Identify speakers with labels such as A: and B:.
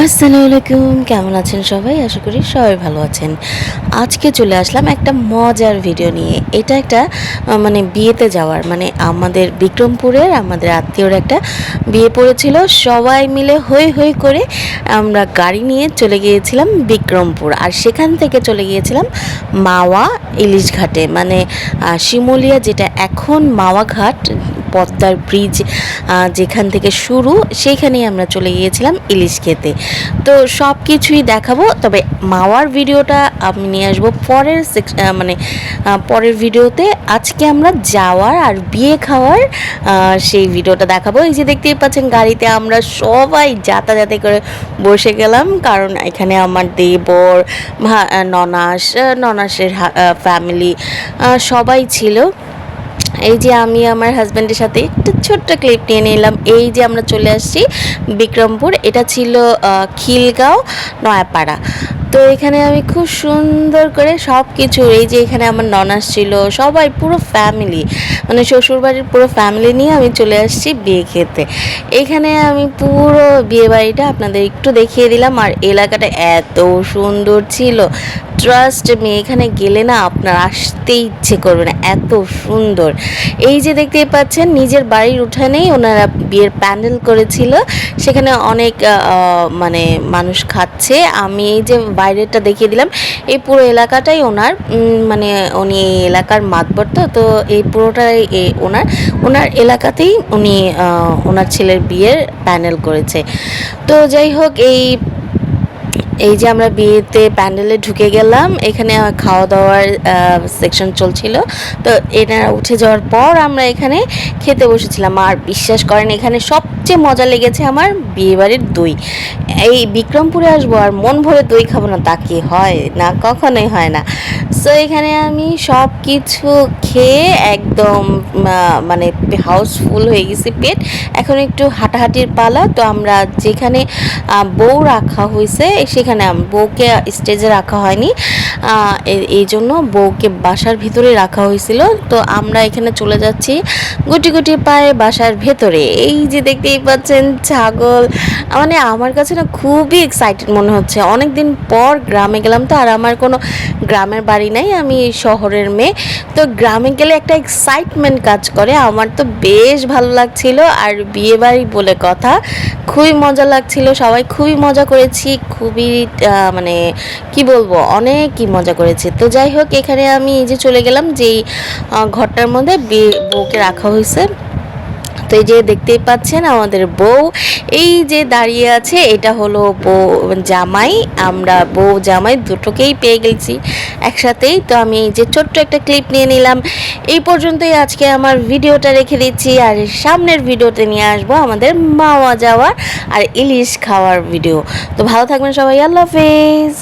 A: আসসালামু আলাইকুম, কেমন আছেন সবাই? আশা করি সবাই ভালো আছেন। আজকে চলে আসলাম একটা মজার ভিডিও নিয়ে। এটা একটা মানে বিয়েতে যাওয়ার, মানে আমাদের বিক্রমপুরের আমাদের আত্মীয়র একটা বিয়ে পড়েছিল। সবাই মিলে হৈ হৈ করে আমরা গাড়ি নিয়ে চলে গিয়েছিলাম বিক্রমপুর, আর সেখান থেকে চলে গিয়েছিলাম মাওয়া ইলিশ ঘাটে, মানে শিমুলিয়া, যেটা এখন মাওয়া ঘাট, পদ্মার ব্রিজ যেখান থেকে শুরু, সেইখানেই আমরা চলে গিয়েছিলাম ইলিশ খেতে। তো সব কিছুই দেখাবো, তবে মাওয়ার ভিডিওটা আমি নিয়ে আসবো পরের মানে পরের ভিডিওতে। আজকে আমরা যাওয়ার আর বিয়ে খাওয়ার সেই ভিডিওটা দেখাবো। এই যে দেখতেই পাচ্ছেন, গাড়িতে আমরা সবাই যাতায়াতে করে বসে গেলাম, কারণ এখানে আমার দেবর, ননাসের ফ্যামিলি সবাই ছিল। এই যে আমি আমার হাজব্যান্ডের সাথে একটা ছোট্ট ক্লিপ নিয়ে নিলাম। এই যে আমরা চলে আসছি বিক্রমপুর, এটা ছিল খিলগাঁও, নয়াপাড়া। তো এখানে আমি খুব সুন্দর করে সব কিছু, এই যে এখানে আমার ননাস ছিল, সবাই পুরো ফ্যামিলি, মানে শ্বশুরবাড়ির পুরো ফ্যামিলি নিয়ে আমি চলে আসছি বিয়ে খেতে। এখানে আমি পুরো বিয়ে বাড়িটা আপনাদের একটু দেখিয়ে দিলাম, আর এলাকাটা এত সুন্দর ছিল, ট্রাস্ট মি, এখানে গেলে না আপনার আসতে ইচ্ছে করবে না, এত সুন্দর। এই যে দেখতেই পাচ্ছেন, নিজের বাড়ির উঠানেই ওনারা বিয়ের প্যান্ডেল করেছিল, সেখানে অনেক মানে মানুষ খাচ্ছে। আমি এই যে বাইরেটা দেখিয়ে দিলাম, এই পুরো এলাকাটাই ওনার, মানে উনি এই এলাকার মাতবর, তো এই পুরোটাই ওনার এলাকাতেই উনি ওনার ছেলের বিয়ের প্যান্ডেল করেছে। তো যাই হোক, এই যে আমরা বিয়েতে প্যান্ডেলে ঢুকে গেলাম, এখানে খাওয়া দাওয়ার সেকশন চলছিল। তো এনারা উঠে যাওয়ার পর আমরা এখানে খেতে বসেছিলাম, আর বিশ্বাস করেন এখানে সবচেয়ে মজা লেগেছে আমার বিয়েবাড়ির দই। এই বিক্রমপুরে আসবো আর মন ভরে দই খাবো না, তা কি হয়? না, কখনোই হয় না। সো এখানে আমি সব কিছু খেয়ে একদম মানে হাউসফুল হয়ে গেছি পেট। এখন একটু হাঁটাহাঁটির পালা। তো আমরা যেখানে বউ রাখা হয়েছে, সেখানে বউকে স্টেজে রাখা হয়নি, এই জন্য বউকে বাসার ভিতরে রাখা হয়েছিল। তো আমরা এখানে চলে যাচ্ছি গুটি গুটি পায়ে বাসার ভেতরে। এই যে দেখতেই পাচ্ছেন ছাগল, মানে আমার কাছে না খুবই এক্সাইটেড মনে হচ্ছে। অনেক দিন পর গ্রামে গেলাম, তো আর আমার কোনো গ্রামের বাড়ি নাই, আমি শহরের মেয়ে। তো গ্রামে গেলে একটা এক্সাইটমেন্ট কাজ করে, আমার তো বেশ ভালো লাগছিল। আর বিয়ে বাড়ি বলে কথা, খুবই মজা লাগছিল, সবাই খুবই মজা করেছি, খুবই মানে কি বলবো, অনেকই মজা করেছি। তো যাই হোক, এখানে আমি এই যে চলে গেলাম যেই ঘরটার মধ্যে বউকে রাখা হয়েছে। তো এই যে দেখতেই পাচ্ছেন আমাদের বউ এই যে দাঁড়িয়ে আছে, এটা হলো বউ জামাই। আমরা বউ জামাই দুটোকেই পেয়ে গেছি একসাথেই। তো আমি এই যে ছোট্ট একটা ক্লিপ নিয়ে নিলাম। এই পর্যন্তই আজকে আমার ভিডিওটা রেখে দিচ্ছি, আর সামনের ভিডিওতে নিয়ে আসবো আমাদের মাওয়া যাওয়ার আর ইলিশ খাওয়ার ভিডিও। তো ভালো থাকবেন সবাই, আল্লাহ হাফেজ।